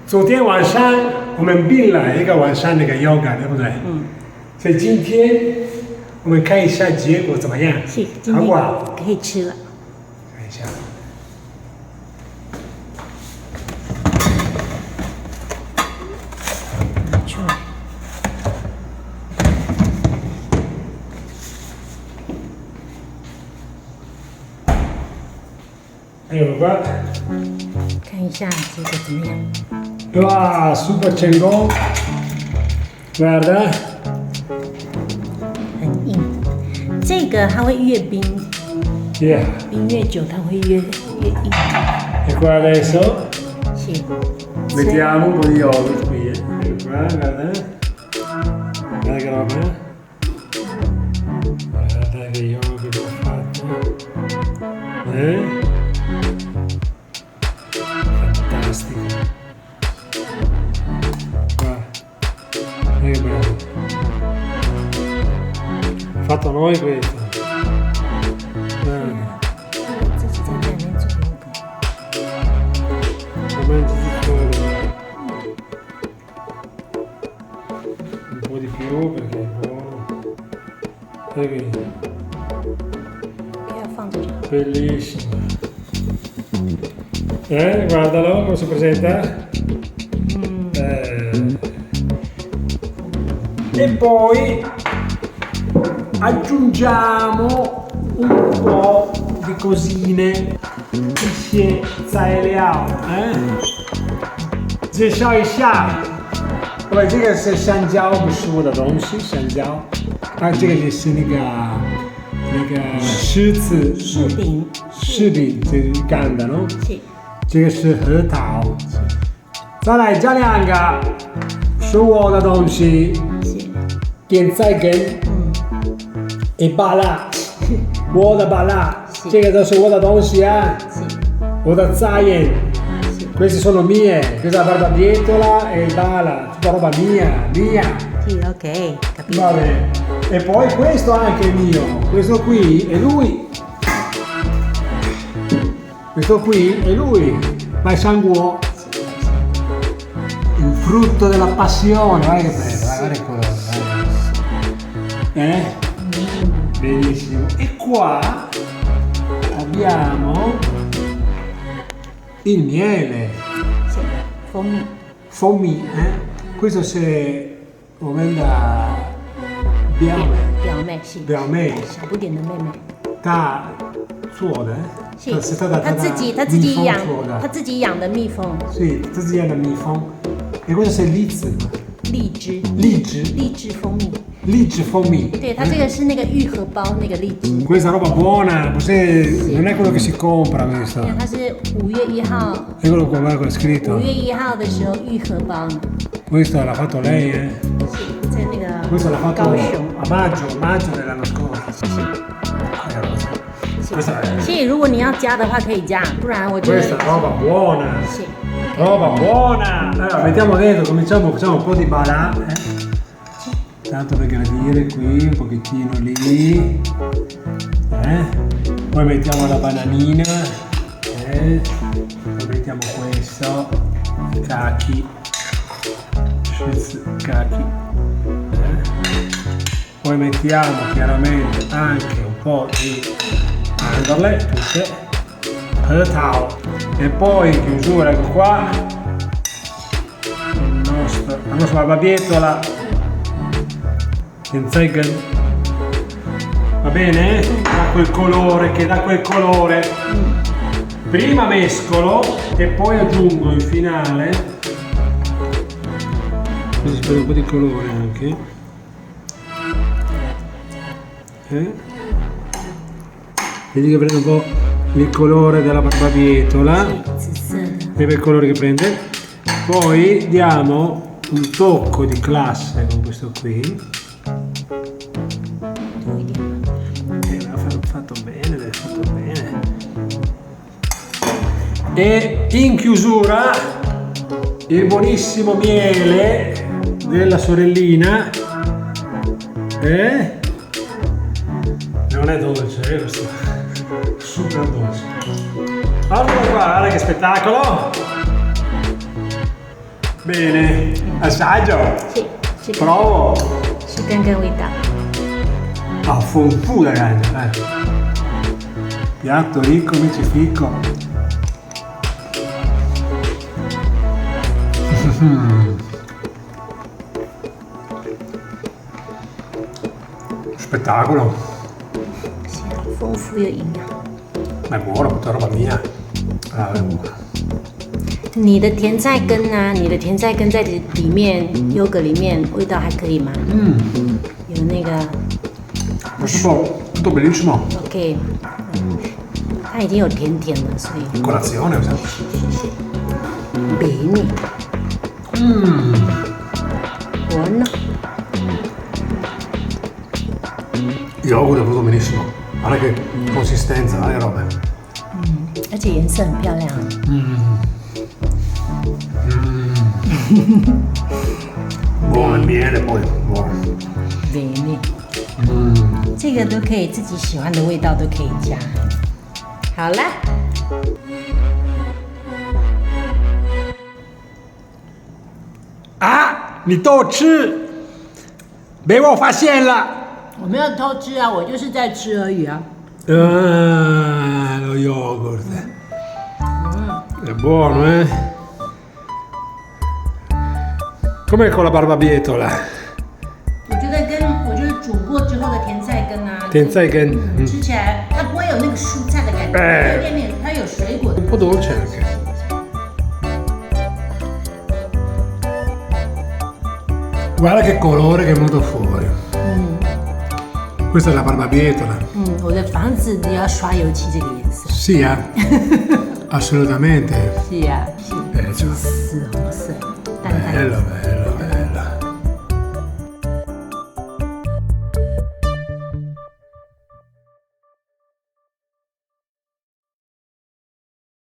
昨天晚上我们并了一个晚上那个 yoga， 对不对？所以今天我们看一下结果怎么样？是，今好不天好？可以吃了。看一下。拿出来。还有个，看一下结果怎么样？ 哇 ，super 成功！Guarda， 很硬。这个它会越冰， yeah。冰越久它会越硬。 E qua adesso 是。 mettiamo un po' di yogurt qui. Ecco qua, guarda. Guarda che roba. Guarda che yogurt ho fatto. Fantastico. Guarda. Che bello. Fatto noi questo. Guarda. 自己在那里面做那个。 Come un po' di più perché è buono. E vedi, 不要放着就好。 bellissimo. Guardalo come si presenta. E poi aggiungiamo un po' di cosine. 一些材料，介绍一下。对，这个是香蕉，不是我的东西，香蕉。这个就是那个柿子饼，柿饼，这是干的喏。是。这个是核桃。再来这两个是我的东西，点菜根，一巴拉，我的巴拉。 这个都是我的东西啊，我的zaien, queste sono mie, questa barbabietola e il bala, tutta roba mia. Sì, ok, capito. Va bene. E poi questo anche è mio, questo qui è lui. Questo qui è lui, Bai Shang-Guo. Il frutto della passione, guarda che bello, guarda il colore. Benissimo. E qua abbiamo il miele. Sì, foamy. Foamy, Questo se ovenda biame. 表妹是 Biame. 小不点的妹妹。 Ta suoda, 是，他自己养，他自己养的蜜蜂。 Sì,自己养的蜜蜂。E questo è Liz. 荔枝。 Liz. 荔枝蜂蜜。 Liz foamy. 对，它这个是那个愈合包那个荔枝。 Questa roba buona, non è quello che si compra questo. 它是5月1号。 E quello qua, guarda, è scritto. 5月1号的时候愈合包呢。 Questo l'ha fatto lei, 在那个 Questo l'ha fatto 高雄。 a maggio dell'anno scorso. Questa è. 所以如果你要加的话可以加，不然我觉得。 Questa è roba buona. 是。 Roba buona! Allora, mettiamo dentro, facciamo un po' di balà. Tanto per gradire qui, un pochettino lì. Poi mettiamo la bananina. Poi mettiamo questo. Kaki. Kaki. Poi mettiamo chiaramente anche un po' di mandorle, tutte. E poi in chiusura, ecco qua, la nostra barbabietola Tenzeigen. Va bene? Che dà quel colore. Prima mescolo e poi aggiungo in finale. Così si prende un po' di colore anche. Vedi che prende un po' il colore della barbabietola. Vedi il colore che prende. Poi diamo un tocco di classe con questo qui. Fatto bene, fatto bene. E in chiusura il buonissimo miele della sorellina. Non è dolce, questo. Super dolce. Allora guarda che spettacolo. Bene, assaggio. Sì. Provo. 是刚刚味道。 丰富的感觉，piatto ricco, micifico. Spettacolo. 丰富又营养。 Ma è buono, tutta roba mia. È buona. 你的甜菜根啊，你的甜菜根在里面，优格里面味道还可以吗？有那个。 Tutto bellissimo. OK，它已经有甜甜了，所以。Colazione, Bene. Buono. Yogurt è venuto benissimo. Guarda che consistenza, che roba. 而且颜色很漂亮。Buono il miele poi, buono. Bene. 这个都可以，自己喜欢的味道都可以加。好了。啊，你偷吃，被我发现了。我没有偷吃啊，我就是在吃而已啊。Lo yogurt. È buono, Com'è con la barbabietola? 我觉得我觉得煮过之后的甜菜根啊，甜菜根，吃起来它不会有那个蔬菜的感觉，有点点，它有水果的。un po' dolce anche. Guarda che colore che è venuto fuori. Questa è la barbabietola. 我的房子只要刷油漆这个颜色。Sì, assolutamente. 是啊，是。Cioè, 紫红色，淡淡的。bello, bello.